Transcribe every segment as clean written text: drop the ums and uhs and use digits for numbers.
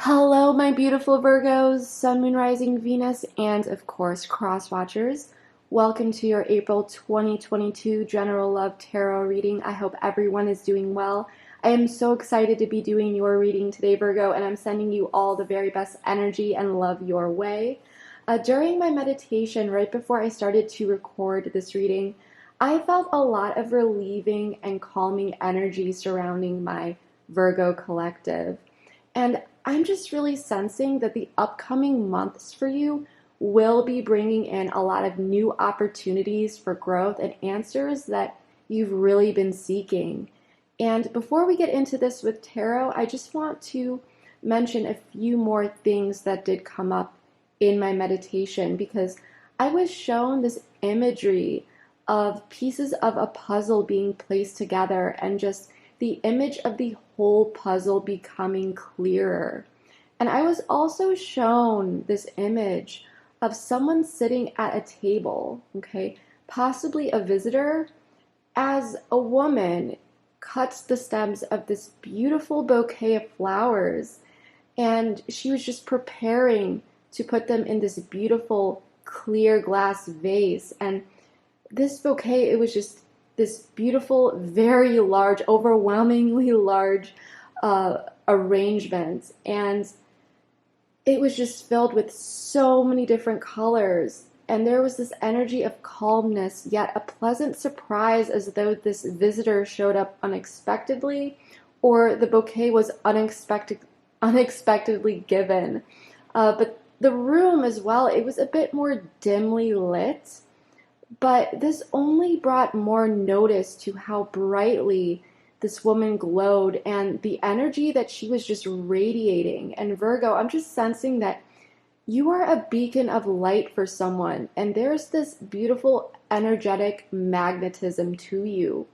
Hello, my beautiful Virgos, Sun, Moon, Rising, Venus, and of course, Cross Watchers. Welcome to your April 2022 General Love Tarot reading. I hope everyone is doing well. I am so excited to be doing your reading today, Virgo, and I'm sending you all the very best energy and love your way. During my meditation, right before I started to record this reading, I felt a lot of relieving and calming energy surrounding my Virgo collective. And I'm just really sensing that the upcoming months for you will be bringing in a lot of new opportunities for growth and answers that you've really been seeking. And before we get into this with tarot, I just want to mention a few more things that did come up in my meditation because I was shown this imagery of pieces of a puzzle being placed together and just the image of the whole puzzle becoming clearer. And I was also shown this image of someone sitting at a table, okay, possibly a visitor, as a woman cuts the stems of this beautiful bouquet of flowers. And she was just preparing to put them in this beautiful clear glass vase. And this bouquet, it was just this beautiful, very large, overwhelmingly large arrangement. And it was just filled with so many different colors. And there was this energy of calmness, yet a pleasant surprise as though this visitor showed up unexpectedly or the bouquet was unexpectedly given. But the room as well, it was a bit more dimly lit. But this only brought more notice to how brightly this woman glowed and the energy that she was just radiating. And Virgo, I'm just sensing that you are a beacon of light for someone, and there's this beautiful energetic magnetism to you.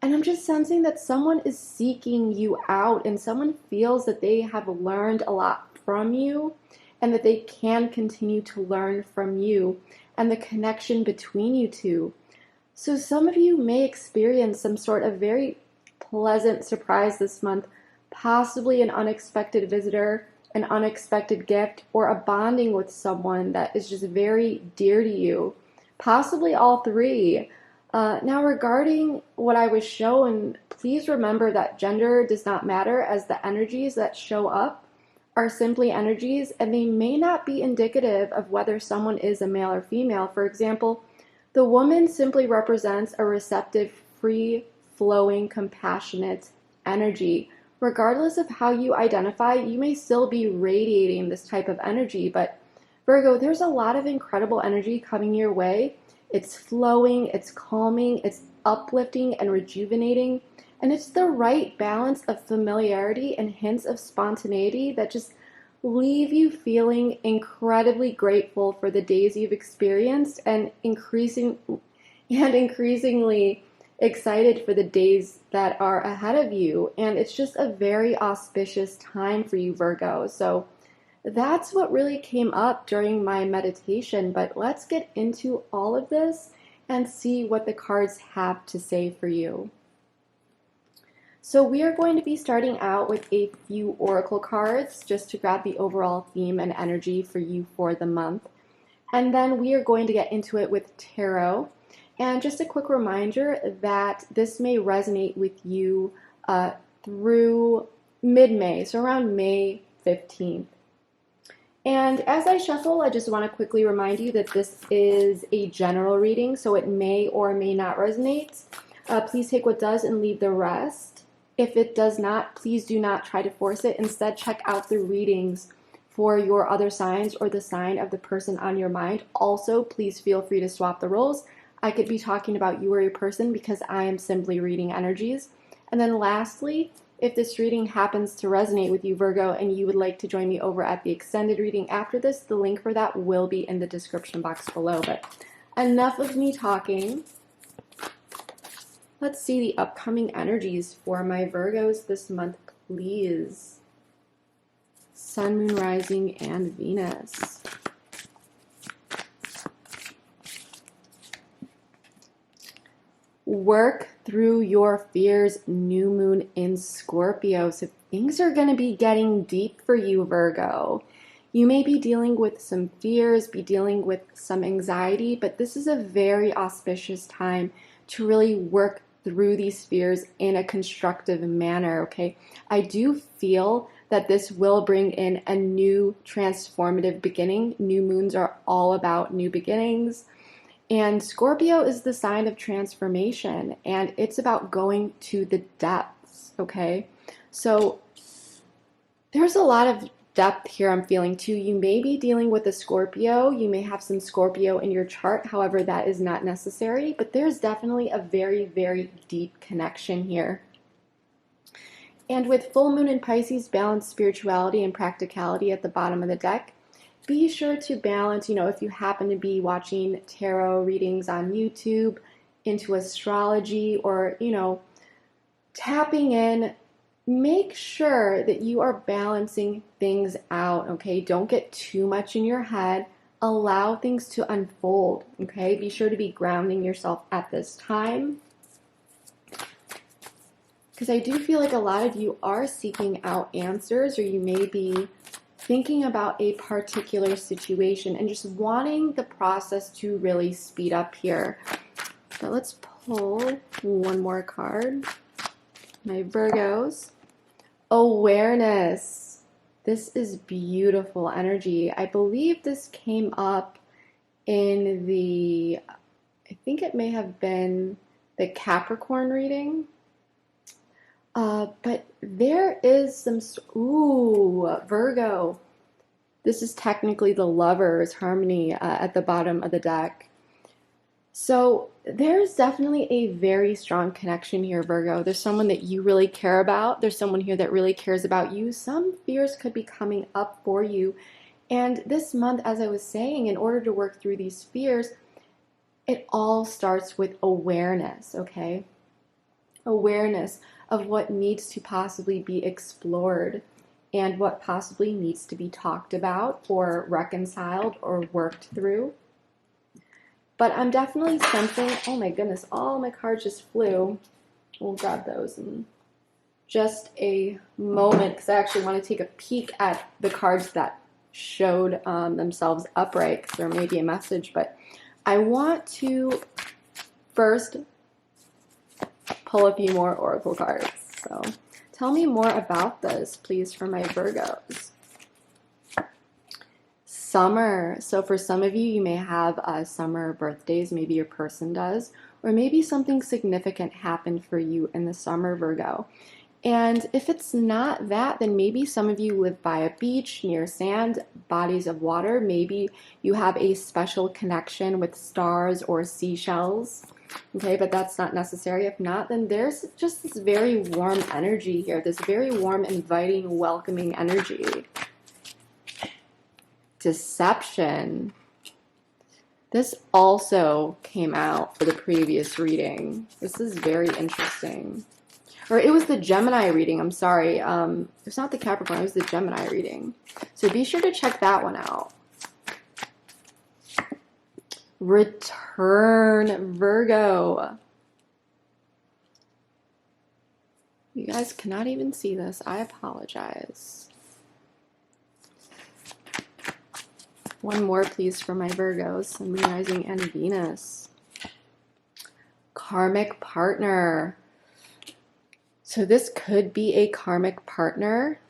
And I'm just sensing that someone is seeking you out and someone feels that they have learned a lot from you and that they can continue to learn from you and the connection between you two. So some of you may experience some sort of very pleasant surprise this month, possibly an unexpected visitor, an unexpected gift, or a bonding with someone that is just very dear to you, possibly all three. Now, regarding what I was shown, please remember that gender does not matter, as the energies that show up are simply energies and they may not be indicative of whether someone is a male or female. For example, the woman simply represents a receptive, free-flowing, compassionate energy. Regardless of how you identify, you may still be radiating this type of energy, but Virgo, there's a lot of incredible energy coming your way. It's flowing, it's calming, it's uplifting and rejuvenating. And it's the right balance of familiarity and hints of spontaneity that just leave you feeling incredibly grateful for the days you've experienced and increasingly excited for the days that are ahead of you. And it's just a very auspicious time for you, Virgo. So that's what really came up during my meditation. But let's get into all of this and see what the cards have to say for you. So we are going to be starting out with a few oracle cards just to grab the overall theme and energy for you for the month. And then we are going to get into it with tarot. And just a quick reminder that this may resonate with you through mid-May, so around May 15th. And as I shuffle, I just want to quickly remind you that this is a general reading, so it may or may not resonate. Please take what does and leave the rest. If it does not, please do not try to force it. Instead, check out the readings for your other signs or the sign of the person on your mind. Also, please feel free to swap the roles. I could be talking about you or your person because I am simply reading energies. And then lastly, if this reading happens to resonate with you, Virgo, and you would like to join me over at the extended reading after this, the link for that will be in the description box below. But enough of me talking. Let's see the upcoming energies for my Virgos this month, please. Sun, Moon, Rising, and Venus. Work through your fears, new moon in Scorpio. So things are going to be getting deep for you, Virgo. You may be dealing with some fears, be dealing with some anxiety, but this is a very auspicious time to really work through these fears in a constructive manner, okay? I do feel that this will bring in a new transformative beginning. New moons are all about new beginnings. And Scorpio is the sign of transformation, and it's about going to the depths, okay? So there's a lot of depth here I'm feeling too. You may be dealing with a Scorpio. You may have some Scorpio in your chart. However, that is not necessary, but there's definitely a very, very deep connection here. And with full moon in Pisces, balance spirituality and practicality at the bottom of the deck. Be sure to balance, if you happen to be watching tarot readings on YouTube, into astrology, or, tapping in, make sure that you are balancing things out, okay? Don't get too much in your head. Allow things to unfold, okay? Be sure to be grounding yourself at this time. Because I do feel like a lot of you are seeking out answers, or you may be thinking about a particular situation and just wanting the process to really speed up here. But let's pull one more card. My Virgos. Awareness. This is beautiful energy. I believe this came up in I think it may have been the Capricorn reading. But there is some, Virgo. This is technically the Lovers harmony at the bottom of the deck. So there's definitely a very strong connection here, Virgo. There's someone that you really care about. There's someone here that really cares about you. Some fears could be coming up for you. And this month, as I was saying, in order to work through these fears, it all starts with awareness, okay? Awareness of what needs to possibly be explored and what possibly needs to be talked about or reconciled or worked through. But I'm definitely sensing, oh my goodness, all my cards just flew. We'll grab those in just a moment because I actually want to take a peek at the cards that showed themselves upright because there may be a message. But I want to first pull a few more oracle cards. So tell me more about this, please, for my Virgos. Summer. So for some of you, you may have summer birthdays. Maybe your person does. Or maybe something significant happened for you in the summer, Virgo. And if it's not that, then maybe some of you live by a beach, near sand, bodies of water. Maybe you have a special connection with stars or seashells. Okay, but that's not necessary. If not, then there's just this very warm energy here, this very warm, inviting, welcoming energy. Deception. This also came out for the previous reading. This is very interesting. Or it was the Gemini reading, I'm sorry. It's not the Capricorn, it was the Gemini reading. So be sure to check that one out. Return, Virgo. You guys cannot even see this. I apologize. One more, please, for my Virgos. Sun, Moon, Rising, and Venus. Karmic partner. So this could be a karmic partner.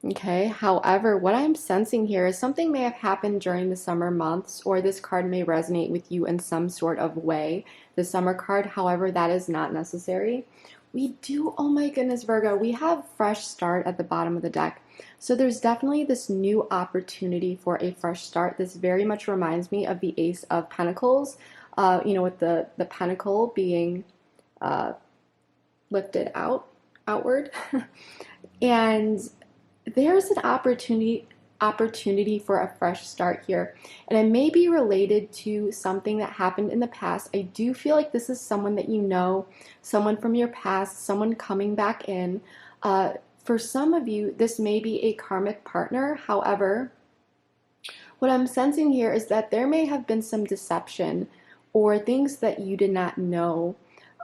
Okay, however, what I'm sensing here is something may have happened during the summer months, or this card may resonate with you in some sort of way. The summer card, however, that is not necessary. We do, oh my goodness, Virgo, we have fresh start at the bottom of the deck. So there's definitely this new opportunity for a fresh start. This very much reminds me of the Ace of Pentacles, with the pentacle being lifted outward. And there's an opportunity for a fresh start here. And it may be related to something that happened in the past. I do feel like this is someone that you know, someone from your past, someone coming back in. For some of you, this may be a karmic partner. However, what I'm sensing here is that there may have been some deception or things that you did not know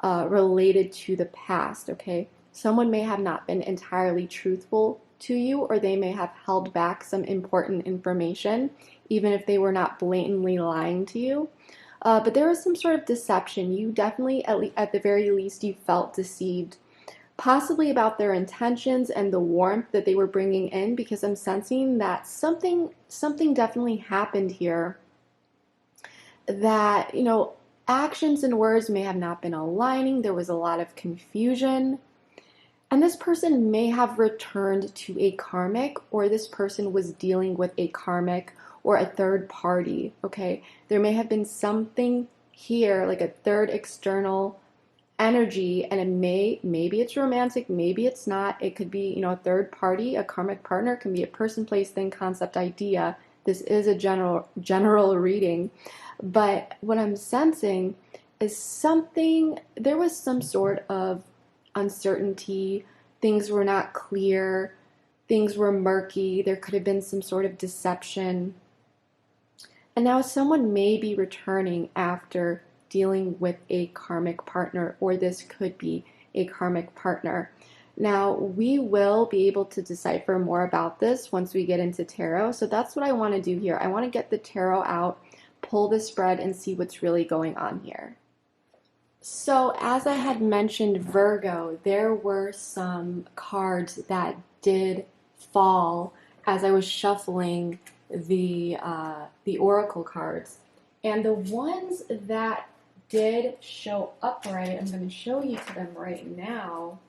related to the past, okay? Someone may have not been entirely truthful to you, or they may have held back some important information, even if they were not blatantly lying to you. But there was some sort of deception. You definitely, at the very least, you felt deceived, possibly about their intentions and the warmth that they were bringing in, because I'm sensing that something definitely happened here that, actions and words may have not been aligning. There was a lot of confusion. And this person may have returned to a karmic, or this person was dealing with a karmic or a third party, okay? There may have been something here, like a third external energy, and maybe it's romantic, maybe it's not. It could be, a third party, a karmic partner, can be a person, place, thing, concept, idea. This is a general reading. But what I'm sensing is there was some sort of uncertainty, things were not clear, things were murky, there could have been some sort of deception. And now someone may be returning after dealing with a karmic partner, or this could be a karmic partner. Now, we will be able to decipher more about this once we get into tarot. So that's what I want to do here. I want to get the tarot out, pull the spread, and see what's really going on here. So as I had mentioned, Virgo, there were some cards that did fall as I was shuffling the oracle cards. And the ones that did show upright, I'm going to show you to them right now.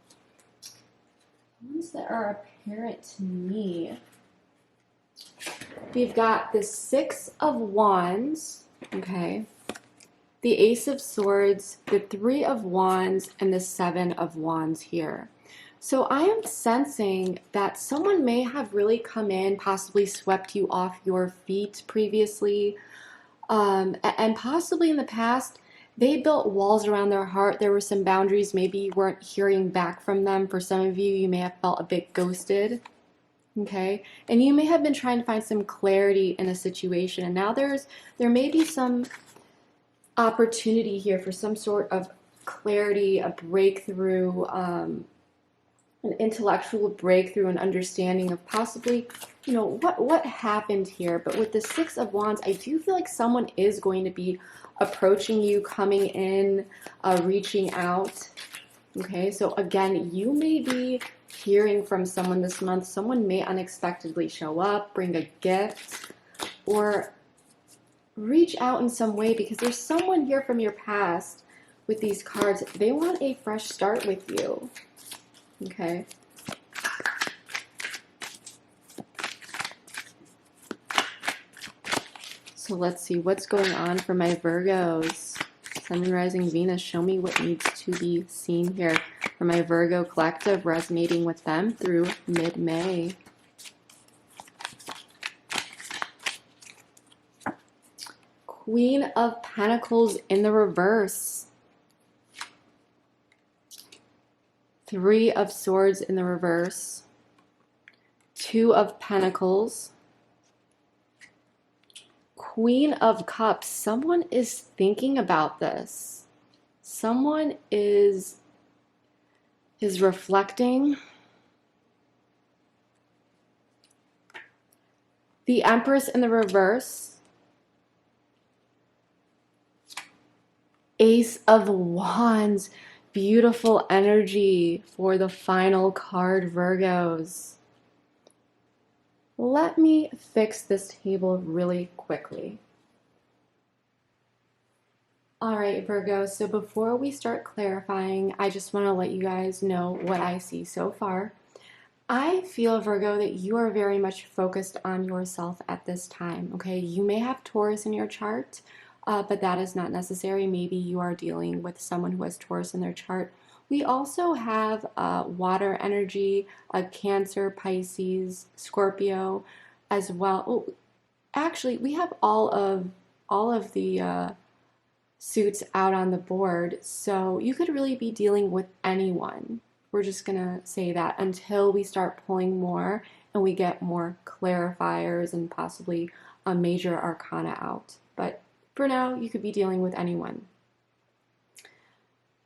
Ones that are apparent to me. We've got the Six of Wands, okay, the Ace of Swords, the Three of Wands, and the Seven of Wands here. So I am sensing that someone may have really come in, possibly swept you off your feet previously, and possibly in the past, they built walls around their heart. There were some boundaries. Maybe you weren't hearing back from them. For some of you, you may have felt a bit ghosted. Okay, and you may have been trying to find some clarity in a situation, and now there may be some opportunity here for some sort of clarity, a breakthrough, an intellectual breakthrough, an understanding of possibly, what happened here. But with the Six of Wands, I do feel like someone is going to be approaching you, coming in, reaching out. Okay, so again, you may be hearing from someone this month. Someone may unexpectedly show up, bring a gift, or reach out in some way, because there's someone here from your past with these cards. They want a fresh start with you. Okay. So let's see what's going on for my Virgos. Sun and rising Venus, show me what needs to be seen here for my Virgo collective, resonating with them through mid-May. Queen of Pentacles in the reverse. Three of Swords in the reverse. Two of Pentacles. Queen of Cups. Someone is thinking about this. Someone is reflecting. The Empress in the reverse. Ace of Wands. Beautiful energy for the final card, Virgos. Let me fix this table really quickly. All right, Virgo, so before we start clarifying, I just want to let you guys know what I see so far. I feel, Virgo, that you are very much focused on yourself at this time, okay? You may have Taurus in your chart, but that is not necessary. Maybe you are dealing with someone who has Taurus in their chart. We also have water energy, Cancer, Pisces, Scorpio as well. Oh, actually, we have all of the suits out on the board, so you could really be dealing with anyone. We're just gonna say that until we start pulling more and we get more clarifiers and possibly a major arcana out. But for now, you could be dealing with anyone.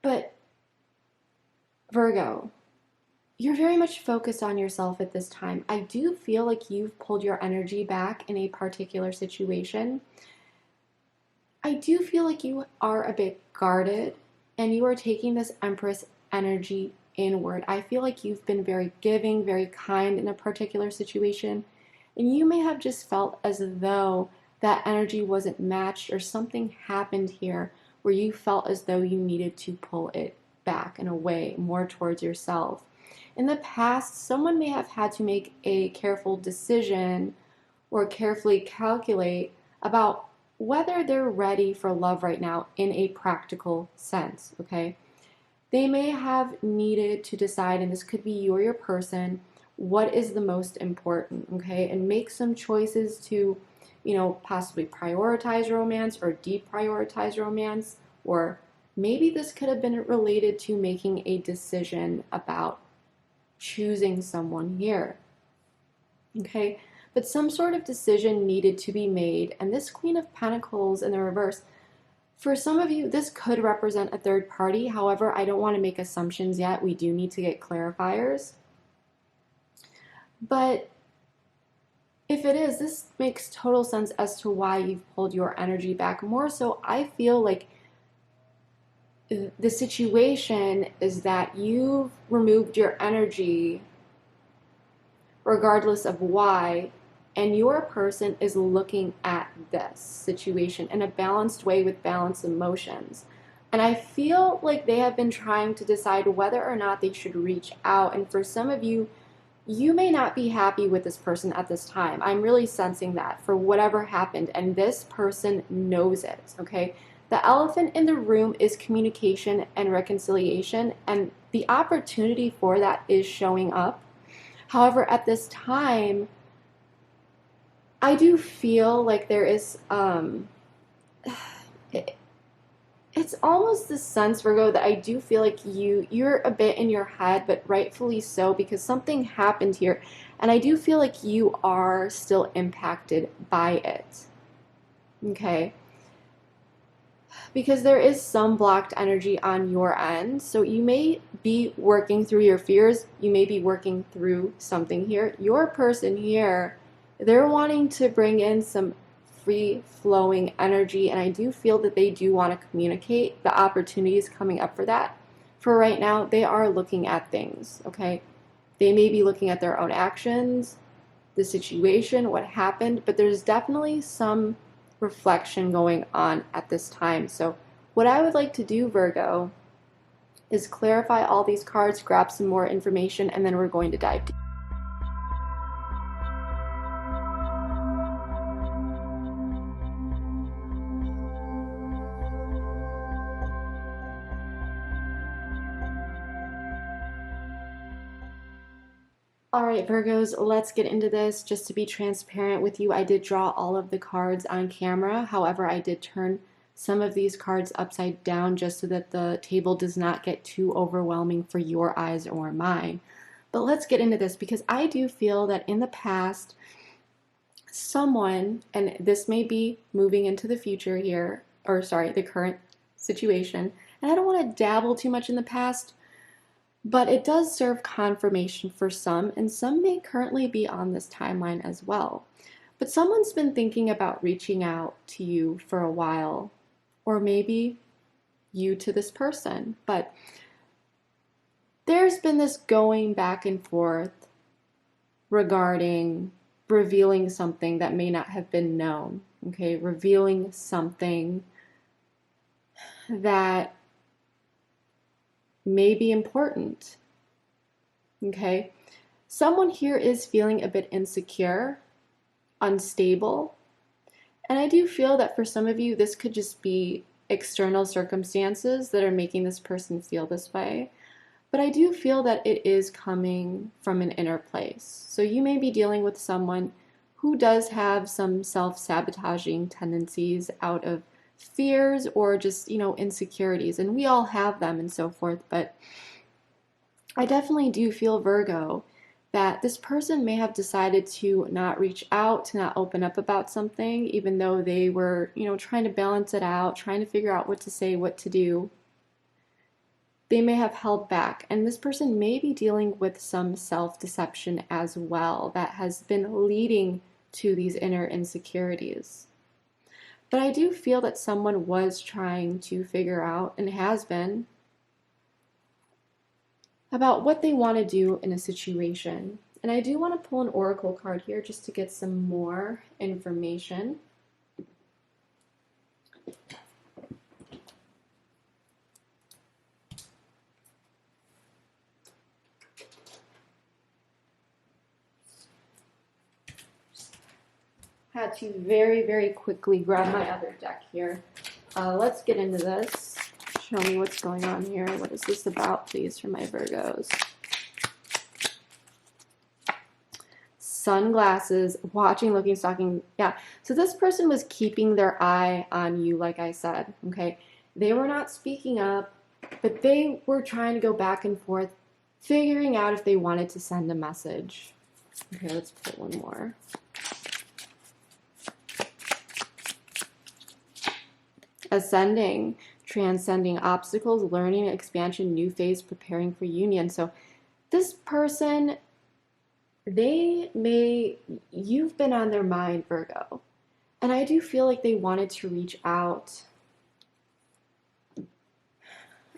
But Virgo, you're very much focused on yourself at this time. I do feel like you've pulled your energy back in a particular situation. I do feel like you are a bit guarded and you are taking this Empress energy inward. I feel like you've been very giving, very kind in a particular situation, and you may have just felt as though that energy wasn't matched or something happened here where you felt as though you needed to pull it back and away more towards yourself. In the past, someone may have had to make a careful decision or carefully calculate about whether they're ready for love right now in a practical sense, okay? They may have needed to decide, and this could be you or your person, what is the most important, okay? And make some choices to, possibly prioritize romance or deprioritize romance, or maybe this could have been related to making a decision about choosing someone here, okay? But some sort of decision needed to be made, and this Queen of Pentacles in the reverse, for some of you, this could represent a third party. However, I don't want to make assumptions yet. We do need to get clarifiers. But if it is, this makes total sense as to why you've pulled your energy back. More so, I feel like the situation is that you've removed your energy regardless of why, and your person is looking at this situation in a balanced way with balanced emotions. And I feel like they have been trying to decide whether or not they should reach out. And for some of you, you may not be happy with this person at this time. I'm really sensing that for whatever happened, and this person knows it, okay? The elephant in the room is communication and reconciliation, and the opportunity for that is showing up. However, at this time, I do feel like there is, it's almost the sense, Virgo, that I do feel like you're a bit in your head, but rightfully so, because something happened here, and I do feel like you are still impacted by it, okay? Because there is some blocked energy on your end, so you may be working through your fears, you may be working through something here. Your person here, they're wanting to bring in some free-flowing energy, and I do feel that they do want to communicate. The opportunity is coming up for that. For right now, they are looking at things, okay? They may be looking at their own actions, the situation, what happened, but there's definitely some reflection going on at this time. So what I would like to do, Virgo, is clarify all these cards, grab some more information, and then we're going to dive deep. All right, Virgos, let's get into this. Just to be transparent with you, I did draw all of the cards on camera. However, I did turn some of these cards upside down just so that the table does not get too overwhelming for your eyes or mine. But let's get into this, because I do feel that in the past, someone, and this may be moving into the future here, or sorry, the current situation, and I don't want to dabble too much in the past, but it does serve confirmation for some, and some may currently be on this timeline as well. But someone's been thinking about reaching out to you for a while, or maybe you to this person. But there's been this going back and forth regarding revealing something that may not have been known, okay? Revealing something that may be important, okay? Someone here is feeling a bit insecure, unstable, and I do feel that for some of you, this could just be external circumstances that are making this person feel this way. But I do feel that it is coming from an inner place. So you may be dealing with someone who does have some self-sabotaging tendencies out of fears or just, insecurities, and we all have them and so forth. But I definitely do feel, Virgo, that this person may have decided to not reach out, to not open up about something, even though they were, trying to balance it out, trying to figure out what to say, what to do. they may have held back. And this person may be dealing with some self-deception as well that has been leading to these inner insecurities. But I do feel that someone was trying to figure out, and has been, about what they want to do in a situation. And I do want to pull an oracle card here just to get some more information. Had to very quickly grab my other deck here. Let's get into this. Show me what's going on here. What is this about, please, for my Virgos? Sunglasses, watching, looking, stalking. Yeah, so this person was keeping their eye on you, like I said, okay? They were not speaking up, but they were trying to go back and forth, figuring out if they wanted to send a message. Okay, let's put one more. Ascending, transcending obstacles, learning, expansion, new phase, preparing for union. So this person, you've been on their mind, Virgo. And I do feel like they wanted to reach out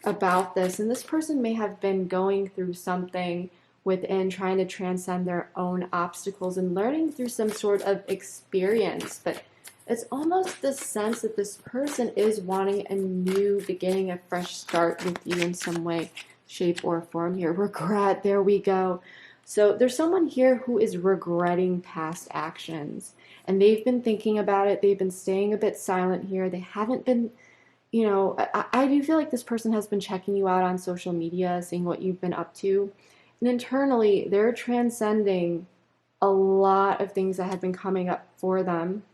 about this. And this person may have been going through something within, trying to transcend their own obstacles and learning through some sort of experience. But it's almost the sense that this person is wanting a new beginning, a fresh start with you in some way, shape, or form here. Regret, there we go. So there's someone here who is regretting past actions, and they've been thinking about it. They've been staying a bit silent here. They haven't been, I do feel like this person has been checking you out on social media, seeing what you've been up to. And internally, they're transcending a lot of things that have been coming up for them.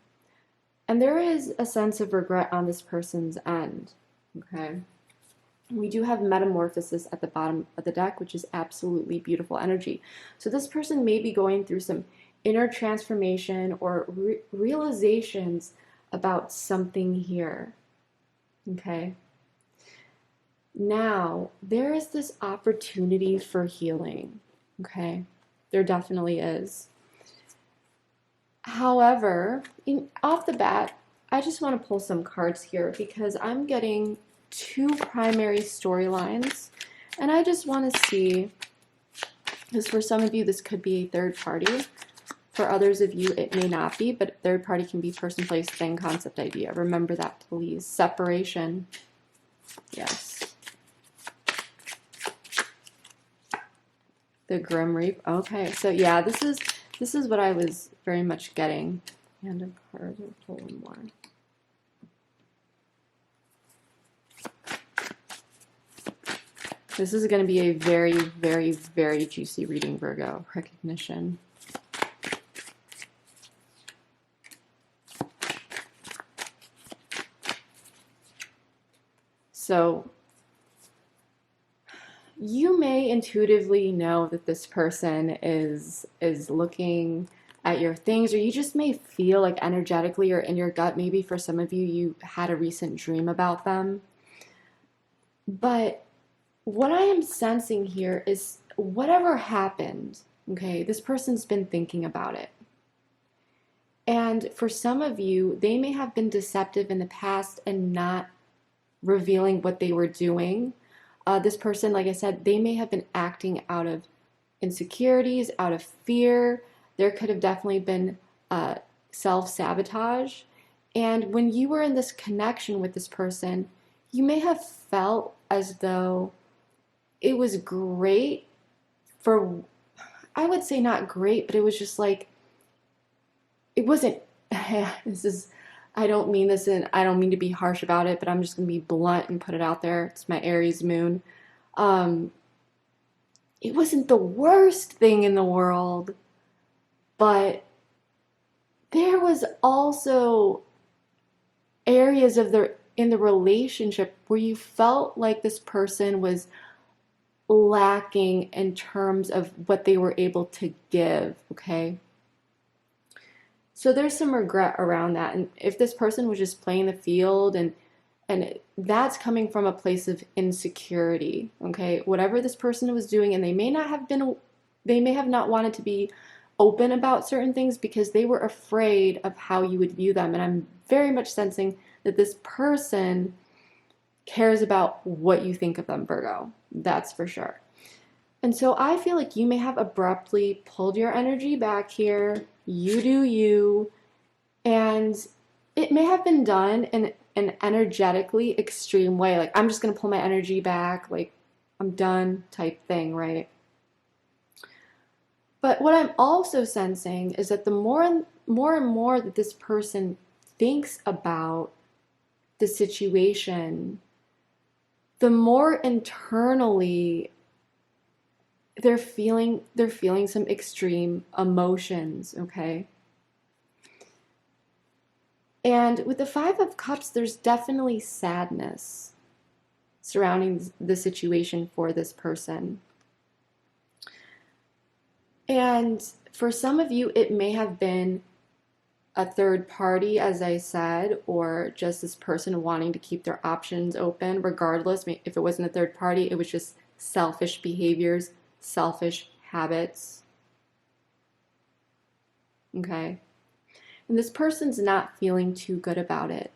And there is a sense of regret on this person's end, okay? We do have metamorphosis at the bottom of the deck, which is absolutely beautiful energy. So this person may be going through some inner transformation or realizations about something here, okay? Now, there is this opportunity for healing, okay? There definitely is. However, off the bat, I just want to pull some cards here because I'm getting two primary storylines, and I just want to see, because for some of you this could be a third party, for others of you it may not be, but third party can be person, place, thing, concept, idea. Remember that, please. Separation. Yes. The Grim Reap. Okay, so yeah, this is what I was very much getting. Hand of cards, or pull one more. This is going to be a very juicy reading, Virgo. Recognition. So you may intuitively know that this person is looking at your things, or you just may feel like energetically or in your gut, maybe for some of you, you had a recent dream about them. But what I am sensing here is whatever happened, okay, this person's been thinking about it. And for some of you, they may have been deceptive in the past and not revealing what they were doing. This person, like I said, they may have been acting out of insecurities, out of fear. There could have definitely been self-sabotage. And when you were in this connection with this person, you may have felt as though it was great for, I would say not great, but it was just like, it wasn't, I don't mean this, and I don't mean to be harsh about it, but I'm just going to be blunt and put it out there. It's my Aries moon. It wasn't the worst thing in the world, but there was also areas in the relationship where you felt like this person was lacking in terms of what they were able to give, okay? So there's some regret around that. And if this person was just playing the field and And that's coming from a place of insecurity, okay? Whatever this person was doing, and they may have not wanted to be open about certain things because they were afraid of how you would view them. And I'm very much sensing that this person cares about what you think of them, Virgo. That's for sure. And so I feel like you may have abruptly pulled your energy back here. You do you. And it may have been done in an energetically extreme way. Like, I'm just going to pull my energy back, like, I'm done type thing, right? But what I'm also sensing is that the more and more that this person thinks about the situation, the more internally they're feeling some extreme emotions, okay? And with the Five of Cups, there's definitely sadness surrounding the situation for this person. And for some of you, it may have been a third party, as I said, or just this person wanting to keep their options open. Regardless, if it wasn't a third party, it was just selfish behaviors, selfish habits. Okay? And this person's not feeling too good about it.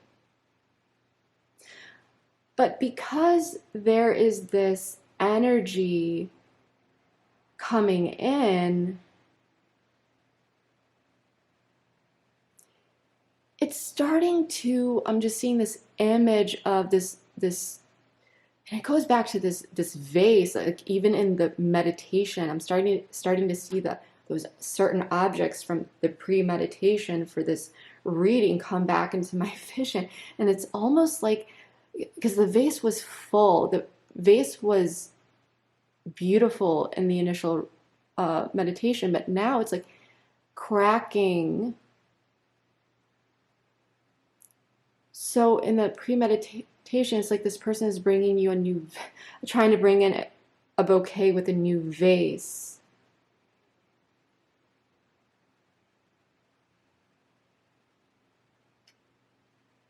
But because there is this energy coming in, it's starting to, I'm just seeing this image of this, and it goes back to this vase, like even in the meditation, I'm starting to see those certain objects from the pre-meditation for this reading come back into my vision. And it's almost like, because the vase was full, the vase was beautiful in the initial meditation, but now it's like cracking. So in the premeditation, it's like this person is bringing you trying to bring in a bouquet with a new vase.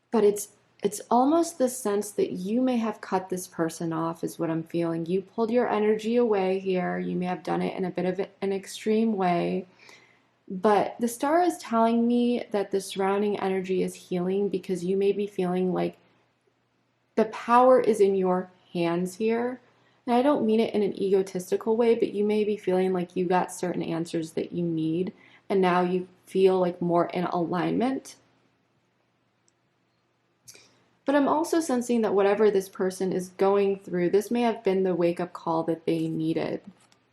But it's almost the sense that you may have cut this person off, is what I'm feeling. You pulled your energy away here. You may have done it in a bit of an extreme way. But the star is telling me that the surrounding energy is healing because you may be feeling like the power is in your hands here. And I don't mean it in an egotistical way, but you may be feeling like you got certain answers that you need, and now you feel like more in alignment. But I'm also sensing that whatever this person is going through, this may have been the wake-up call that they needed,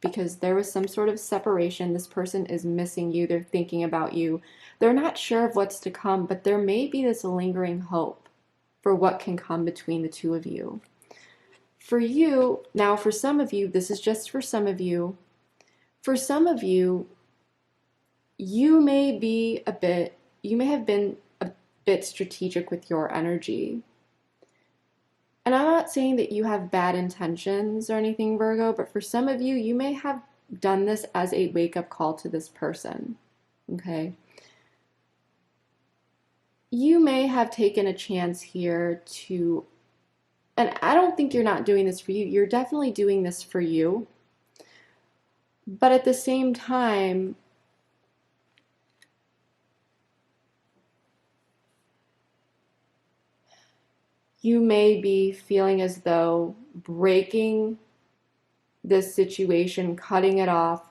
because there was some sort of separation. This person is missing you. They're thinking about you. They're not sure of what's to come, but there may be this lingering hope for what can come between the two of you. For you, now for some of you, this is just for some of you. For some of you, you may have been a bit strategic with your energy. And I'm not saying that you have bad intentions or anything, Virgo, but for some of you, you may have done this as a wake-up call to this person, okay? You may have taken a chance here to, and I don't think you're not doing this for you. You're definitely doing this for you. But at the same time, you may be feeling as though breaking this situation, cutting it off,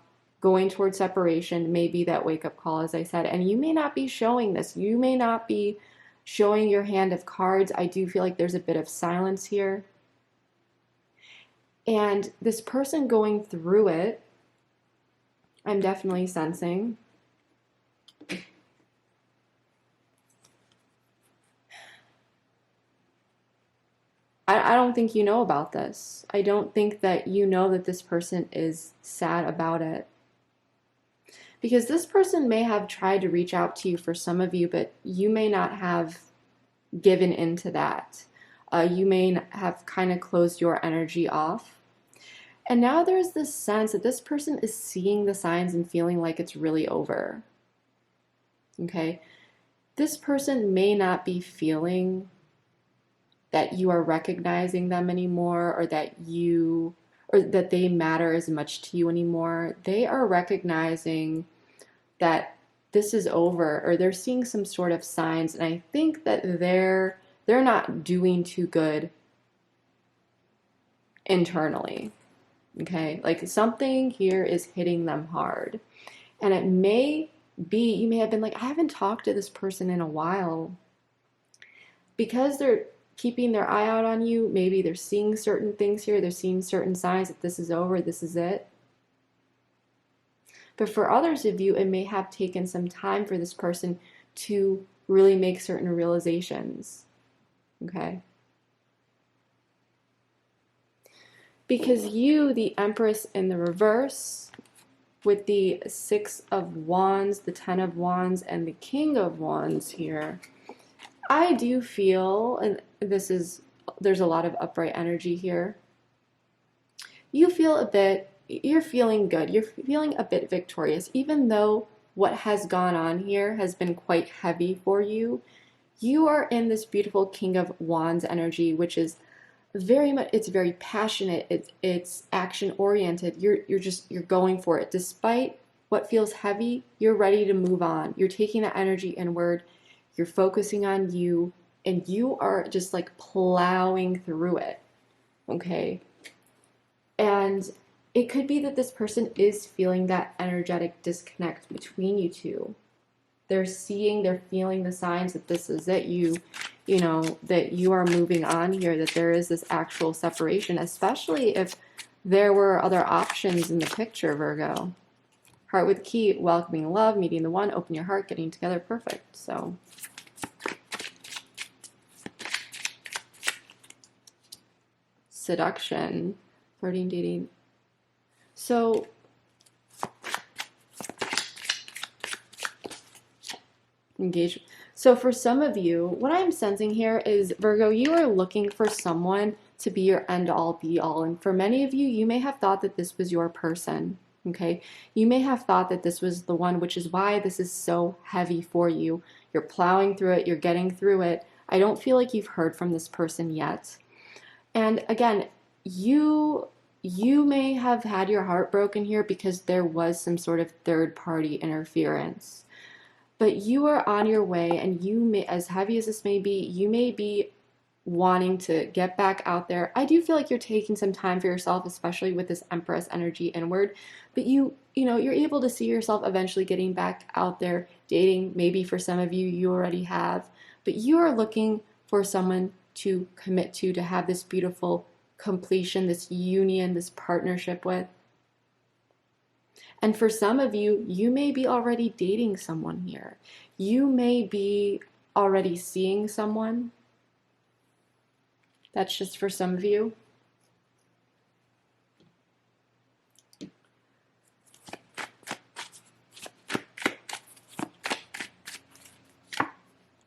going towards separation may be that wake-up call, as I said. And you may not be showing this. You may not be showing your hand of cards. I do feel like there's a bit of silence here. And this person going through it, I'm definitely sensing. I don't think you know about this. I don't think that you know that this person is sad about it. Because this person may have tried to reach out to you for some of you, but you may not have given into that. You may have kind of closed your energy off. And now there's this sense that this person is seeing the signs and feeling like it's really over. Okay? This person may not be feeling that you are recognizing them anymore, or that they matter as much to you anymore. They are recognizing that this is over, or they're seeing some sort of signs, and I think that they're not doing too good internally. Okay? Like something here is hitting them hard. And it may be, you may have been like, I haven't talked to this person in a while. Because they're keeping their eye out on you, maybe they're seeing certain things here, they're seeing certain signs that this is over, this is it. But for others of you, it may have taken some time for this person to really make certain realizations. Okay? Because you, the Empress in the reverse, with the Six of Wands, the Ten of Wands, and the King of Wands here, I do feel, and there's a lot of upright energy here. You're feeling good. You're feeling a bit victorious. Even though what has gone on here has been quite heavy for you, you are in this beautiful King of Wands energy, which is it's very passionate. It's action oriented. You're going for it. Despite what feels heavy, you're ready to move on. You're taking that energy inward. You're focusing on you, and you are just like plowing through it. Okay? And it could be that this person is feeling that energetic disconnect between you two. They're feeling the signs that this is it. That you are moving on here, that there is this actual separation, especially if there were other options in the picture, Virgo. Heart with key, welcoming love, meeting the one, open your heart, getting together, perfect. So seduction, flirting, dating. So engagement. So for some of you, what I'm sensing here is, Virgo, you are looking for someone to be your end-all be-all. And for many of you, you may have thought that this was your person, okay? You may have thought that this was the one, which is why this is so heavy for you. You're plowing through it. You're getting through it. I don't feel like you've heard from this person yet. And again, you may have had your heart broken here because there was some sort of third-party interference. But you are on your way, and you may, as heavy as this may be, you may be wanting to get back out there. I do feel like you're taking some time for yourself, especially with this Empress energy inward. But you're able to see yourself eventually getting back out there, dating. Maybe for some of you, you already have. But you are looking for someone to commit to have this beautiful completion, this union, this partnership with. And for some of you, you may be already dating someone here. You may be already seeing someone. That's just for some of you.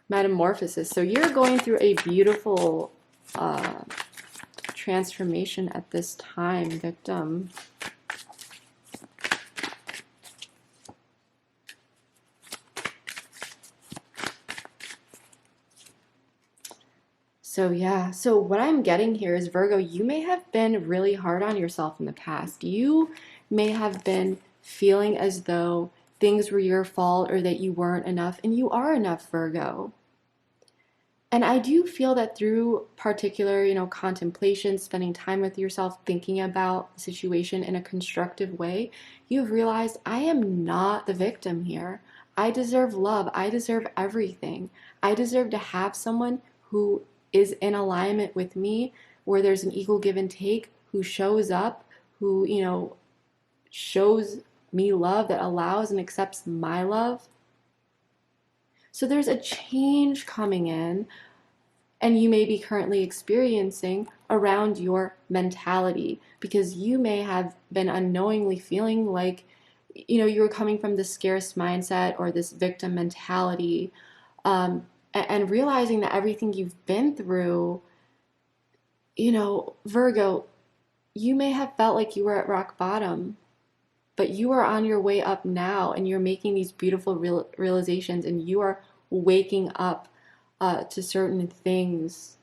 Metamorphosis. So you're going through a beautiful transformation at this time, victim. So yeah, so what I'm getting here is, Virgo, you may have been really hard on yourself in the past. You may have been feeling as though things were your fault or that you weren't enough, and you are enough, Virgo. And I do feel that through particular, contemplation, spending time with yourself, thinking about the situation in a constructive way, you've realized, I am not the victim here. I deserve love. I deserve everything. I deserve to have someone who is in alignment with me, where there's an equal give and take, who shows up, who, shows me love, that allows and accepts my love. So there's a change coming in, and you may be currently experiencing around your mentality, because you may have been unknowingly feeling like, you were coming from this scarce mindset or this victim mentality, and realizing that everything you've been through, Virgo, you may have felt like you were at rock bottom, but you are on your way up now, and you're making these beautiful realizations, and you are waking up to certain things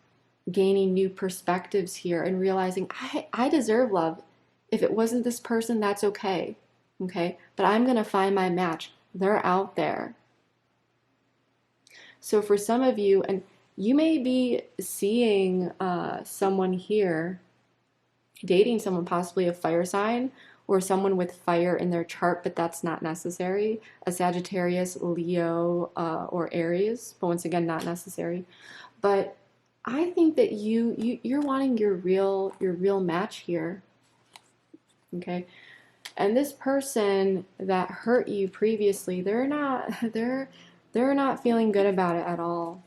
gaining new perspectives here and realizing I deserve love. If it wasn't this person, that's okay. Okay. But I'm going to find my match. They're out there. So for some of you, and you may be seeing someone here, dating someone possibly a fire sign or someone with fire in their chart, but that's not necessary. A Sagittarius, Leo, or Aries, but once again, not necessary. But I think that you're wanting your real match here. Okay. And this person that hurt you previously, they're not feeling good about it at all.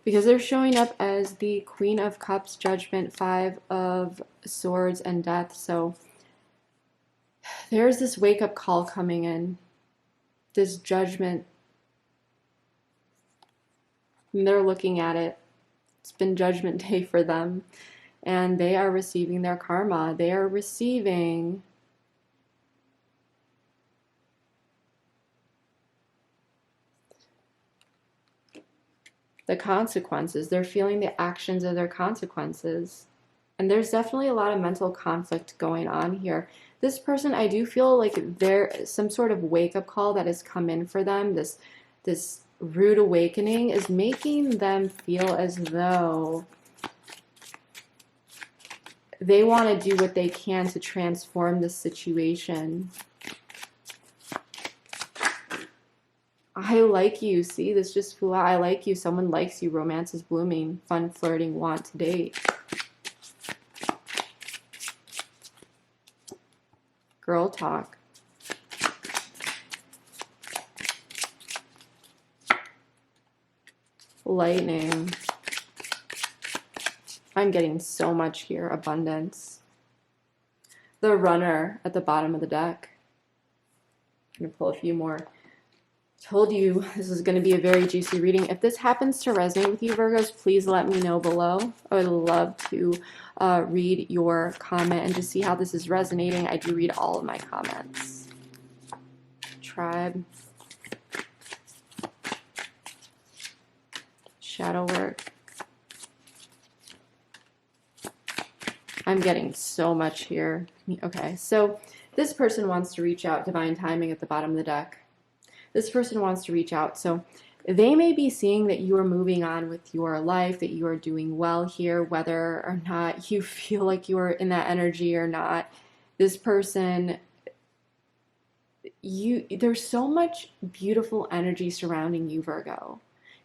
Because they're showing up as the Queen of Cups, Judgment, Five of Swords, and Death. So there's this wake-up call coming in, this judgment. And they're looking at it. It's been Judgment Day for them. And they are receiving their karma. They are receiving the consequences. They're feeling the actions of their consequences. And there's definitely a lot of mental conflict going on here. This person, I do feel like there's some sort of wake-up call that has come in for them. This rude awakening is making them feel as though they want to do what they can to transform this situation. I like you. See, this just flew out. I like you. Someone likes you. Romance is blooming. Fun, flirting, want to date. Girl talk. Lightning. I'm getting so much here. Abundance. The Runner at the bottom of the deck. I'm going to pull a few more. Told you this is going to be a very juicy reading. If this happens to resonate with you, Virgos, please let me know below. I would love to read your comment and just see how this is resonating. I do read all of my comments. Tribe. Shadow work. I'm getting so much here. Okay, so this person wants to reach out. Divine timing at the bottom of the deck. This person wants to reach out. So they may be seeing that you are moving on with your life, that you are doing well here, whether or not you feel like you are in that energy or not. This person, there's so much beautiful energy surrounding you, Virgo.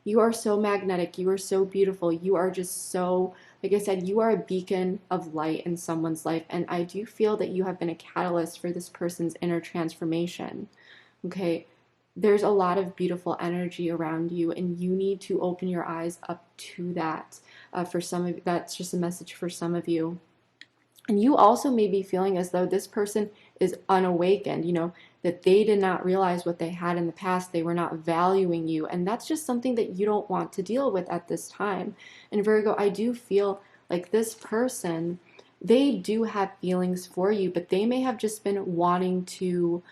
You are so magnetic. You are so beautiful. You are just so, like I said, you are a beacon of light in someone's life. And I do feel that you have been a catalyst for this person's inner transformation. Okay. There's a lot of beautiful energy around you, and you need to open your eyes up to that. For some of you, that's just a message for some of you. And you also may be feeling as though this person is unawakened, that they did not realize what they had in the past. They were not valuing you. And that's just something that you don't want to deal with at this time. And Virgo, I do feel like this person, they do have feelings for you, but they may have just been wanting to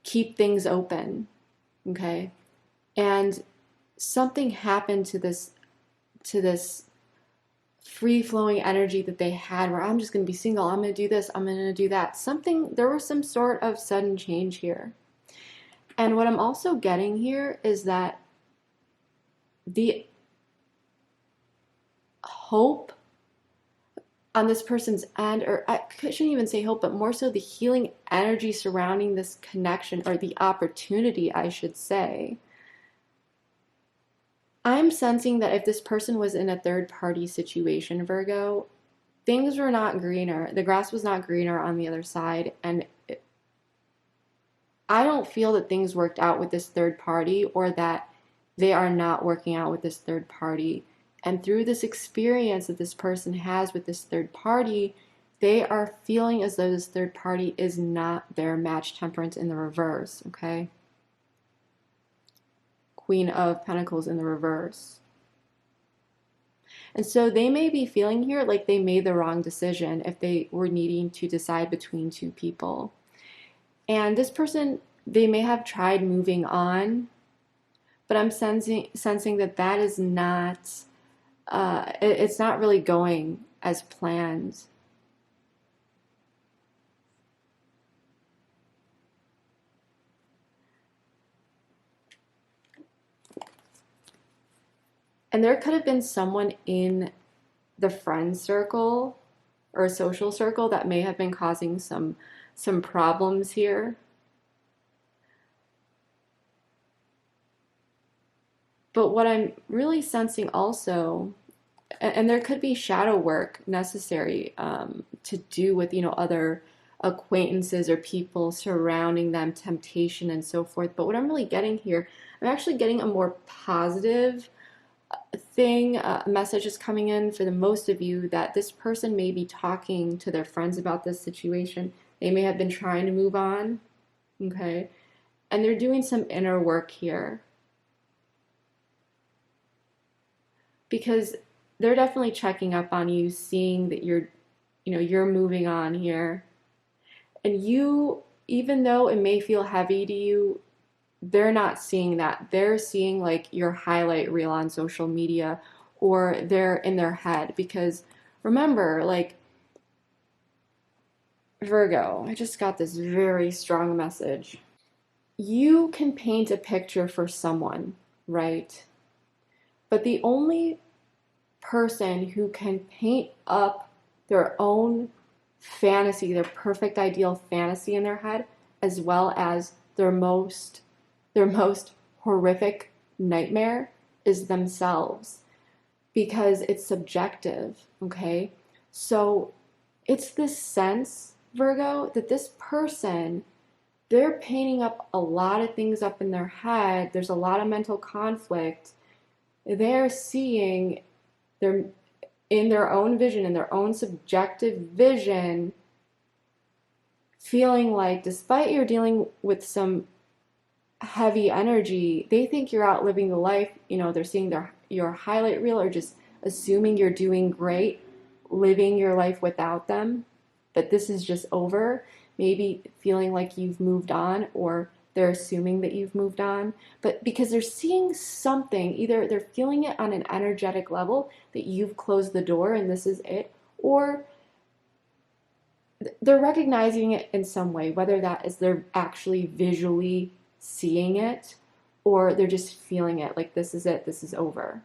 keep things open. Okay. And something happened to this free-flowing energy that they had where I'm just going to be single, I'm going to do this, I'm going to do that. There was some sort of sudden change here. And what I'm also getting here is that the hope on this person's end, or I shouldn't even say hope, but more so the healing energy surrounding this connection, or the opportunity, I should say. I'm sensing that if this person was in a third-party situation, Virgo, things were not greener. The grass was not greener on the other side, and I don't feel that things worked out with this third party, or that they are not working out with this third party. And through this experience that this person has with this third party, they are feeling as though this third party is not their match. Temperance in the reverse, okay? Queen of Pentacles in the reverse. And so they may be feeling here like they made the wrong decision if they were needing to decide between two people. And this person, they may have tried moving on, but I'm sensing that that is not it's not really going as planned. And there could have been someone in the friend circle or social circle that may have been causing some problems here. But what I'm really sensing also, and there could be shadow work necessary to do with, other acquaintances or people surrounding them, temptation and so forth. But what I'm really getting here, I'm actually getting a more positive thing, message is coming in for the most of you that this person may be talking to their friends about this situation. They may have been trying to move on, okay? And they're doing some inner work here because they're definitely checking up on you, seeing that you're moving on here. And you, even though it may feel heavy to you, they're not seeing that. They're seeing like your highlight reel on social media, or they're in their head because remember, like Virgo, I just got this very strong message. You can paint a picture for someone, right? But the only person who can paint up their own fantasy, their perfect ideal fantasy in their head, as well as their most horrific nightmare is themselves because it's subjective, okay? So it's this sense, Virgo, that this person, they're painting up a lot of things up in their head. There's a lot of mental conflict. They're seeing their in their own vision, in their own subjective vision, feeling like despite you're dealing with some heavy energy, they think you're out living the life. They're seeing your highlight reel or just assuming you're doing great, living your life without them, that this is just over, maybe feeling like you've moved on, or they're assuming that you've moved on. But because they're seeing something, either they're feeling it on an energetic level that you've closed the door and this is it, or they're recognizing it in some way, whether that is they're actually visually seeing it or they're just feeling it like this is it, this is over.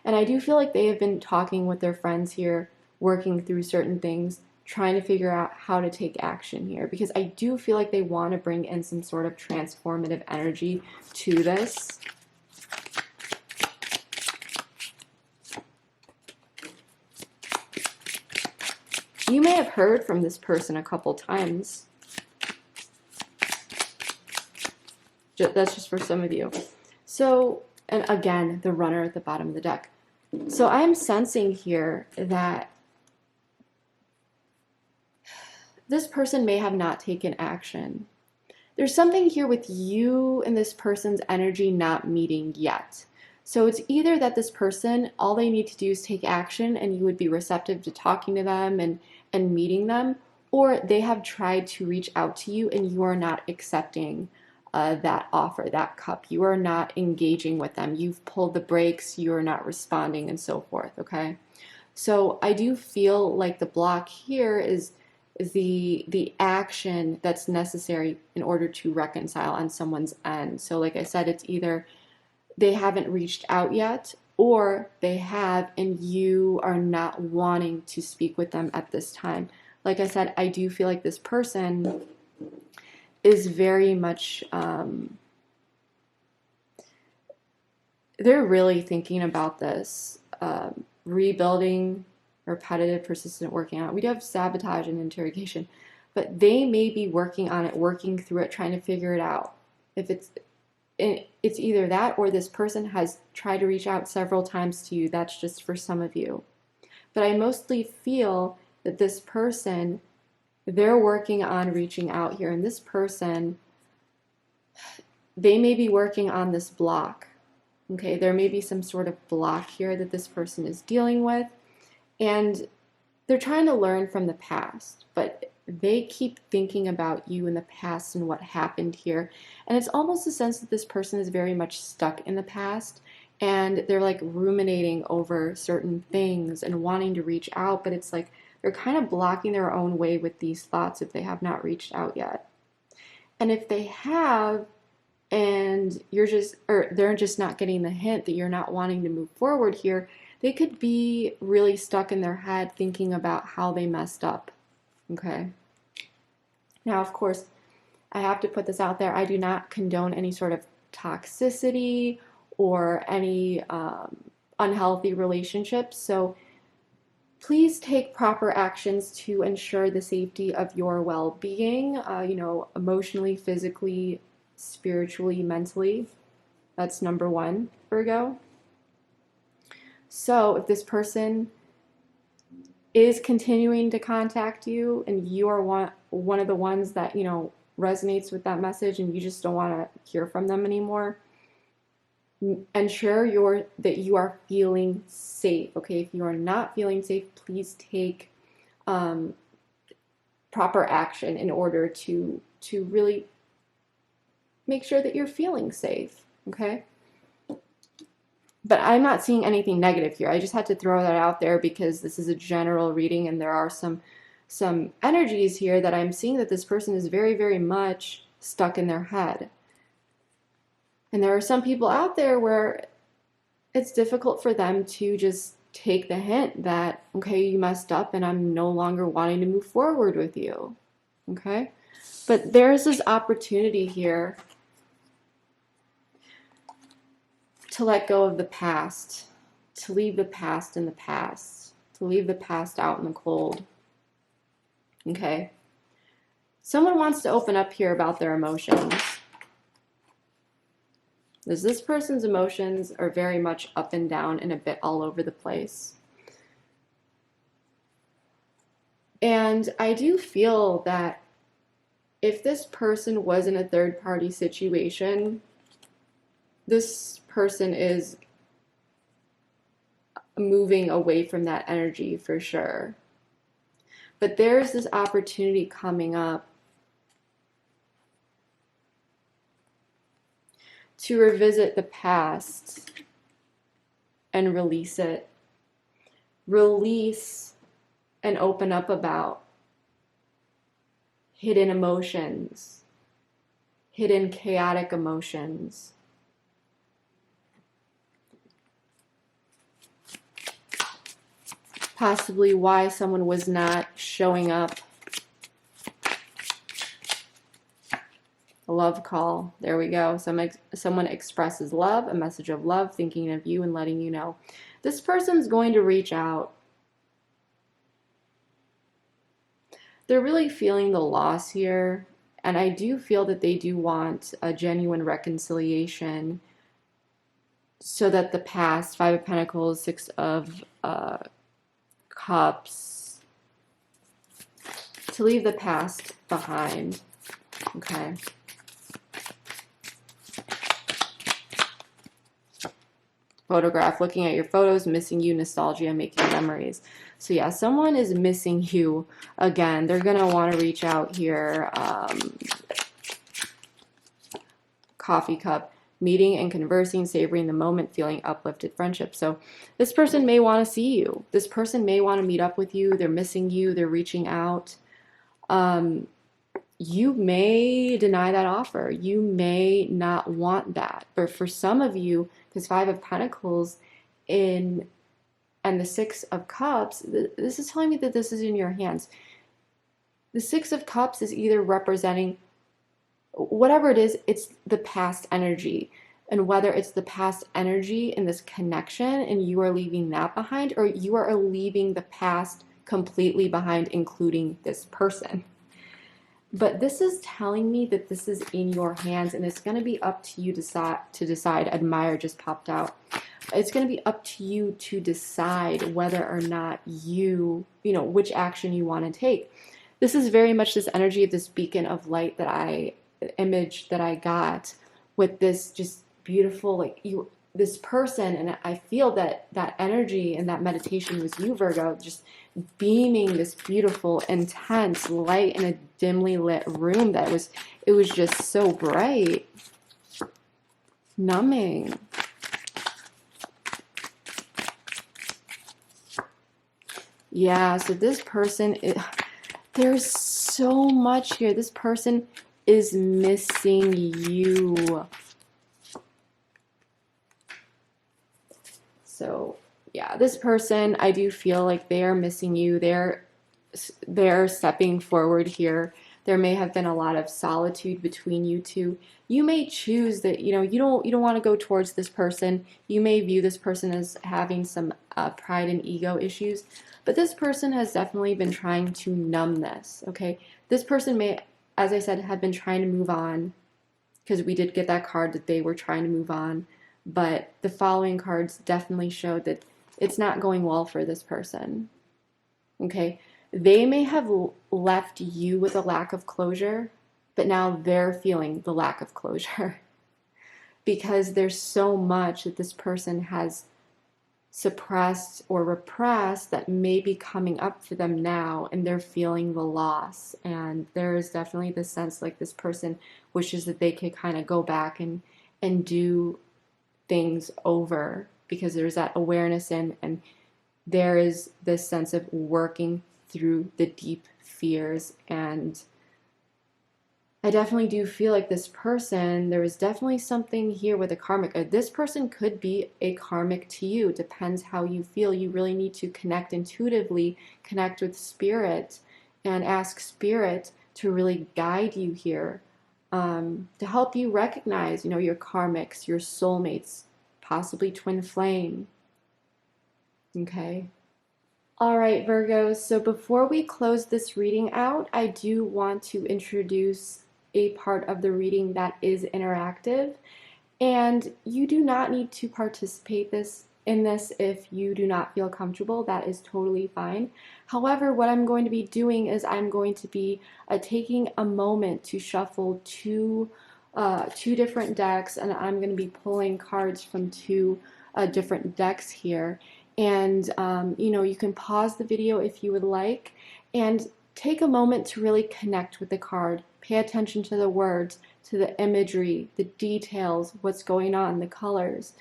And I do feel like they have been talking with their friends here, working through certain things, trying to figure out how to take action here because I do feel like they want to bring in some sort of transformative energy to this. You may have heard from this person a couple times. That's just for some of you. So, and again, the runner at the bottom of the deck. So I'm sensing here that this person may have not taken action. There's something here with you and this person's energy not meeting yet. So it's either that this person, all they need to do is take action and you would be receptive to talking to them and meeting them, or they have tried to reach out to you and you are not accepting that offer, that cup. You are not engaging with them. You've pulled the brakes, you are not responding and so forth, okay? So I do feel like the block here is the action that's necessary in order to reconcile on someone's end. So like I said, it's either they haven't reached out yet or they have and you are not wanting to speak with them at this time. Like I said, I do feel like this person is very much they're really thinking about this, rebuilding, repetitive, persistent working on it. We do have sabotage and interrogation, but they may be working on it, working through it, trying to figure it out. If it's either that or this person has tried to reach out several times to you. That's just for some of you. But I mostly feel that this person, they're working on reaching out here. And this person, they may be working on this block. Okay, there may be some sort of block here that this person is dealing with. And they're trying to learn from the past, but they keep thinking about you in the past and what happened here. And it's almost a sense that this person is very much stuck in the past and they're like ruminating over certain things and wanting to reach out, but it's like they're kind of blocking their own way with these thoughts if they have not reached out yet. And if they have, and you're just, or they're just not getting the hint that you're not wanting to move forward here, they could be really stuck in their head thinking about how they messed up. Okay. Now, of course, I have to put this out there. I do not condone any sort of toxicity or any unhealthy relationships. So please take proper actions to ensure the safety of your well-being, emotionally, physically, spiritually, mentally. That's number one, Virgo. So if this person is continuing to contact you and you are one of the ones that, resonates with that message and you just don't want to hear from them anymore, ensure that you are feeling safe. Okay, if you are not feeling safe, please take proper action in order to really make sure that you're feeling safe. Okay. But I'm not seeing anything negative here. I just had to throw that out there because this is a general reading and there are some energies here that I'm seeing that this person is very, very much stuck in their head. And there are some people out there where it's difficult for them to just take the hint that, okay, you messed up and I'm no longer wanting to move forward with you. Okay? But there's this opportunity here to let go of the past, to leave the past in the past, to leave the past out in the cold. Okay? Someone wants to open up here about their emotions. This person's emotions are very much up and down and a bit all over the place. And I do feel that if this person was in a third-party situation, this person is moving away from that energy for sure. But there's this opportunity coming up to revisit the past and release it. Release and open up about hidden emotions, hidden chaotic emotions. Possibly why someone was not showing up. A love call. There we go. Someone expresses love, a message of love, thinking of you and letting you know. This person's going to reach out. They're really feeling the loss here. And I do feel that they do want a genuine reconciliation so that the past, Five of Pentacles, Six of Cups, to leave the past behind. Okay. Photograph, looking at your photos, missing you, nostalgia, making memories. So yeah, someone is missing you again. They're going to want to reach out here. Coffee cup. Meeting and conversing, savoring the moment, feeling uplifted, friendship. So this person may want to see you. This person may want to meet up with you. They're missing you. They're reaching out. You may deny that offer. You may not want that. But for some of you, because Five of Pentacles and the Six of Cups, this is telling me that this is in your hands. The Six of Cups is either representing whatever it is, it's the past energy. And whether it's the past energy in this connection and you are leaving that behind, or you are leaving the past completely behind, including this person. But this is telling me that this is in your hands and it's going to be up to you to decide. Admire just popped out. It's going to be up to you to decide whether or not which action you want to take. This is very much this energy of this beacon of light image that I got with this just beautiful, this person, and I feel that energy and that meditation was you, Virgo, just beaming this beautiful, intense light in a dimly lit room that it was just so bright, numbing. Yeah, so this person, there's so much here. This person is missing you. So yeah, this person, I do feel like they are missing you. They're stepping forward here. There may have been a lot of solitude between you two. You may choose that, you don't want to go towards this person. You may view this person as having some pride and ego issues, but this person has definitely been trying to numb this, okay? This person may, as I said, have been trying to move on, because we did get that card that they were trying to move on, but the following cards definitely showed that it's not going well for this person. Okay? They may have left you with a lack of closure, but now they're feeling the lack of closure because there's so much that this person has suppressed or repressed that may be coming up for them now, and they're feeling the loss. And there is definitely this sense like this person wishes that they could kind of go back and do things over, because there's that awareness and there is this sense of working through the deep fears. And I definitely do feel like this person, there is definitely something here with a karmic. This person could be a karmic to you. Depends how you feel. You really need to connect intuitively, connect with spirit, and ask spirit to really guide you here, to help you recognize, your karmics, your soulmates, possibly twin flame. Okay. All right, Virgos. So before we close this reading out, I do want to introduce a part of the reading that is interactive. And you do not need to participate in this if you do not feel comfortable. That is totally fine. However, what I'm going to be doing is I'm going to be taking a moment to shuffle two different decks, and I'm going to be pulling cards from two different decks here. And you can pause the video if you would like, and take a moment to really connect with the card. Pay attention to the words, to the imagery, the details, what's going on, the colors.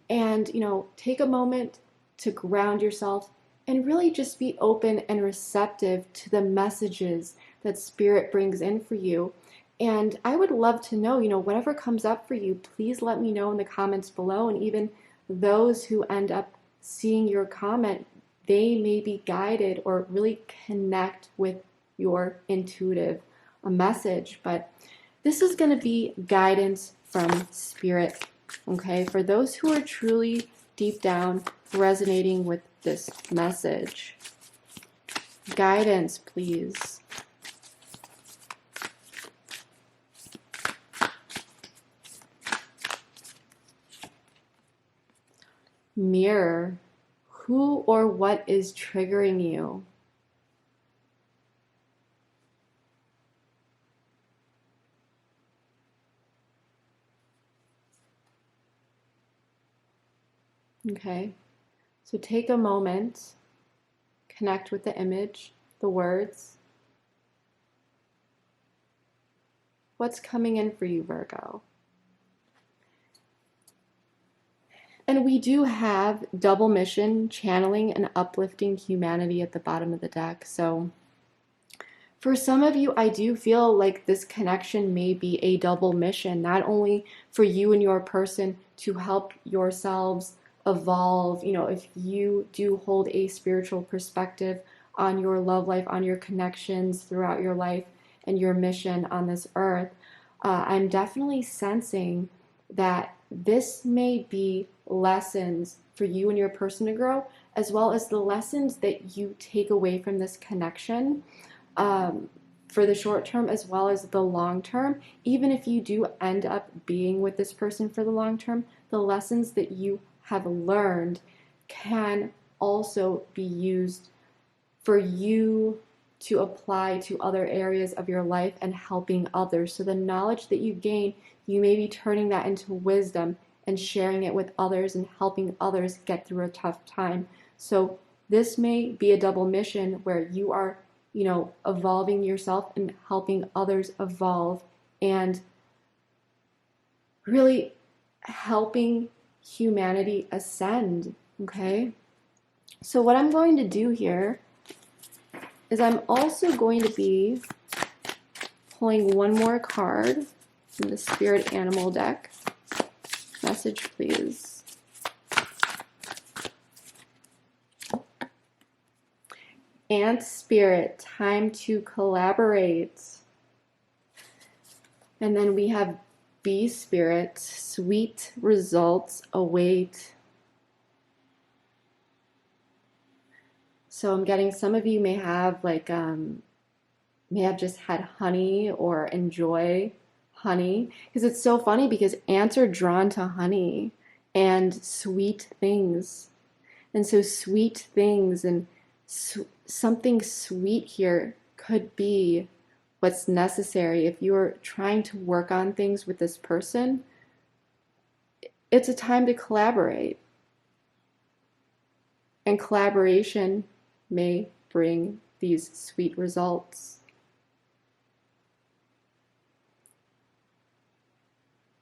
And, take a moment to ground yourself and really just be open and receptive to the messages that Spirit brings in for you. And I would love to know, whatever comes up for you, please let me know in the comments below. And even those who end up seeing your comment, they may be guided or really connect with your intuitive message. But this is going to be guidance from Spirit, okay? For those who are truly deep down resonating with this message. Guidance, please. Mirror, who or what is triggering you? Okay, so take a moment, connect with the image, the words. What's coming in for you, Virgo? And we do have double mission, channeling and uplifting humanity at the bottom of the deck. So for some of you, I do feel like this connection may be a double mission, not only for you and your person to help yourselves evolve, if you do hold a spiritual perspective on your love life, on your connections throughout your life and your mission on this earth, I'm definitely sensing that this may be lessons for you and your person to grow, as well as the lessons that you take away from this connection, for the short term as well as the long term. Even if you do end up being with this person for the long term, the lessons that you have learned can also be used for you to apply to other areas of your life and helping others. So the knowledge that you gain, you may be turning that into wisdom and sharing it with others and helping others get through a tough time. So this may be a double mission where you are, evolving yourself and helping others evolve, and really helping humanity ascend, okay? So what I'm going to do here is I'm also going to be pulling one more card from the Spirit Animal deck. Message, please. Ant Spirit, time to collaborate. And then we have Bee Spirit, sweet results await. So I'm getting some of you may have just had honey or enjoy honey, because it's so funny because ants are drawn to honey and sweet things. And so sweet things and something sweet here could be what's necessary. If you're trying to work on things with this person, it's a time to collaborate. And collaboration may bring these sweet results.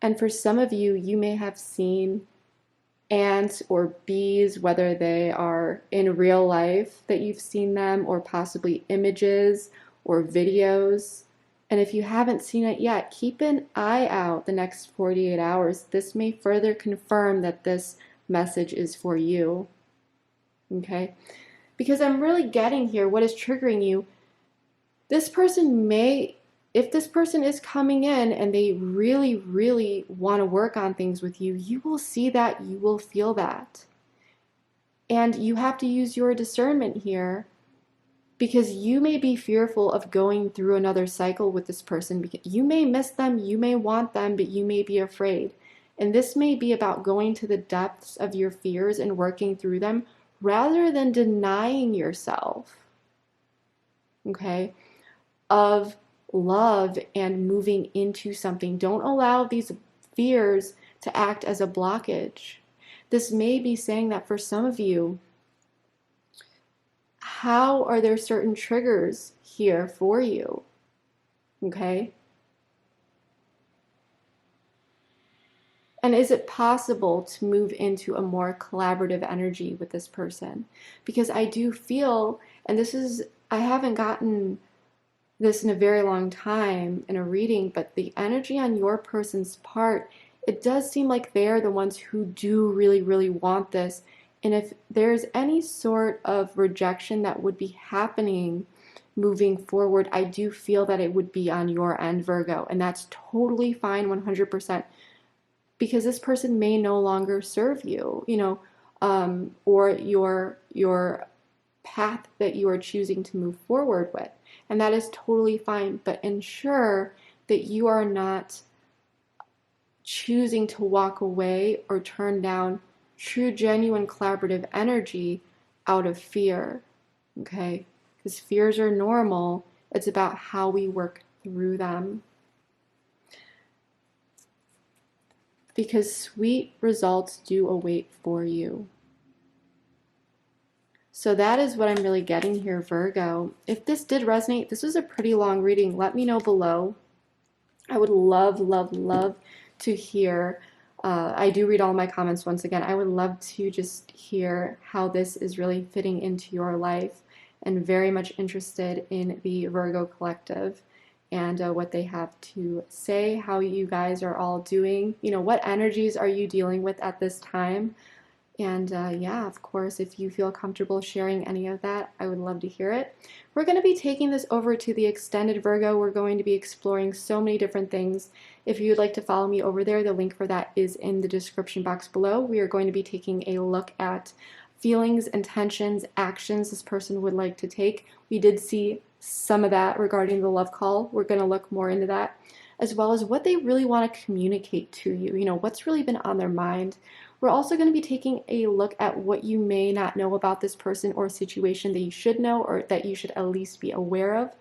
And for some of you, you may have seen ants or bees, whether they are in real life that you've seen them, or possibly images or videos. And if you haven't seen it yet, keep an eye out the next 48 hours. This may further confirm that this message is for you. Okay? Because I'm really getting here what is triggering you. This person may, if this person is coming in and they really, really want to work on things with you, you will see that, you will feel that. And you have to use your discernment here, because you may be fearful of going through another cycle with this person, because you may miss them, you may want them, but you may be afraid. And this may be about going to the depths of your fears and working through them rather than denying yourself, okay, of love and moving into something. Don't allow these fears to act as a blockage. This may be saying that for some of you, how are there certain triggers here for you? Okay? And is it possible to move into a more collaborative energy with this person? Because I do feel, and this is, I haven't gotten this in a very long time in a reading, but the energy on your person's part, it does seem like they're the ones who do really, really want this. And if there's any sort of rejection that would be happening moving forward, I do feel that it would be on your end, Virgo. And that's totally fine, 100%. Because this person may no longer serve you, or your path that you are choosing to move forward with. And that is totally fine, but ensure that you are not choosing to walk away or turn down true, genuine, collaborative energy out of fear, okay? Because fears are normal. It's about how we work through them. Because sweet results do await for you. So that is what I'm really getting here, Virgo. If this did resonate, this was a pretty long reading. Let me know below. I would love, love, love to hear. I do read all my comments once again. I would love to just hear how this is really fitting into your life, and very much interested in the Virgo collective and what they have to say, how you guys are all doing. What energies are you dealing with at this time? And yeah, of course, if you feel comfortable sharing any of that, I would love to hear it. We're going to be taking this over to the extended Virgo. We're going to be exploring so many different things. If you'd like to follow me over there, the link for that is in the description box below. We are going to be taking a look at feelings, intentions, actions this person would like to take. We did see some of that regarding the love call. We're going to look more into that, as well as what they really want to communicate to you, what's really been on their mind. We're also going to be taking a look at what you may not know about this person or situation that you should know, or that you should at least be aware of.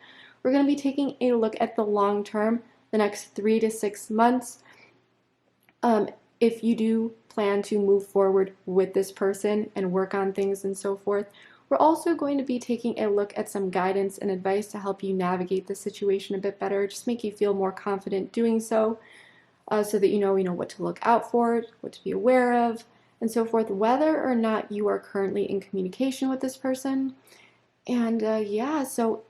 We're going to be taking a look at the long term, the next 3 to 6 months. If you do plan to move forward with this person and work on things and so forth. We're also going to be taking a look at some guidance and advice to help you navigate the situation a bit better, just make you feel more confident doing so. So that you know what to look out for, what to be aware of, and so forth, whether or not you are currently in communication with this person. And yeah, so,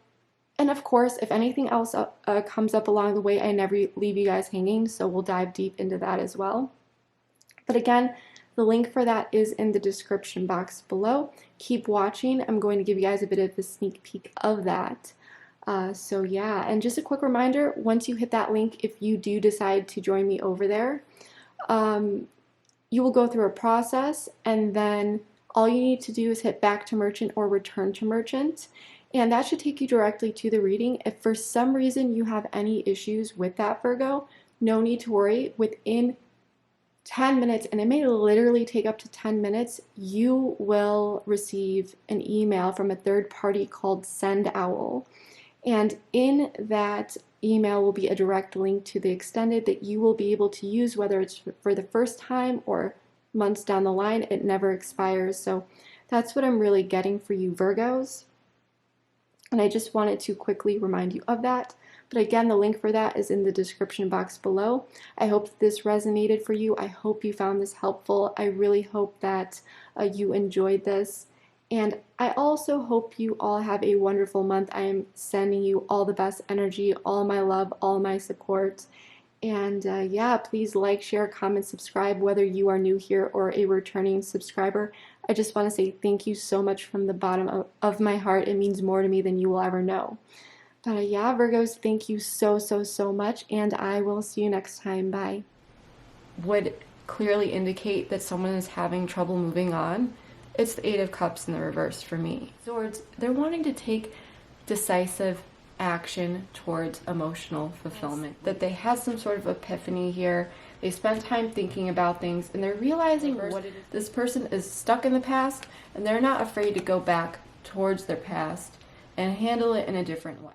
and of course, if anything else comes up along the way, I never leave you guys hanging, so we'll dive deep into that as well. But again, the link for that is in the description box below. Keep watching. I'm going to give you guys a bit of a sneak peek of that. So yeah, and just a quick reminder, once you hit that link, if you do decide to join me over there, you will go through a process, and then all you need to do is hit back to merchant or return to merchant, and that should take you directly to the reading. If for some reason you have any issues with that, Virgo, no need to worry. Within 10 minutes, and it may literally take up to 10 minutes, you will receive an email from a third party called Send Owl. And in that email will be a direct link to the extended that you will be able to use, whether it's for the first time or months down the line. It never expires. So that's what I'm really getting for you, Virgos. And I just wanted to quickly remind you of that. But again, the link for that is in the description box below. I hope this resonated for you. I hope you found this helpful. I really hope that you enjoyed this. And I also hope you all have a wonderful month. I am sending you all the best energy, all my love, all my support. And yeah, please like, share, comment, subscribe, whether you are new here or a returning subscriber. I just want to say thank you so much from the bottom of my heart. It means more to me than you will ever know. But yeah, Virgos, thank you so, so, so much. And I will see you next time. Bye. Would clearly indicate that someone is having trouble moving on. It's the Eight of Cups in the reverse for me. Swords, they're wanting to take decisive action towards emotional fulfillment. That they had some sort of epiphany here. They spent time thinking about things, and they're realizing what it is. This person is stuck in the past, and they're not afraid to go back towards their past and handle it in a different way.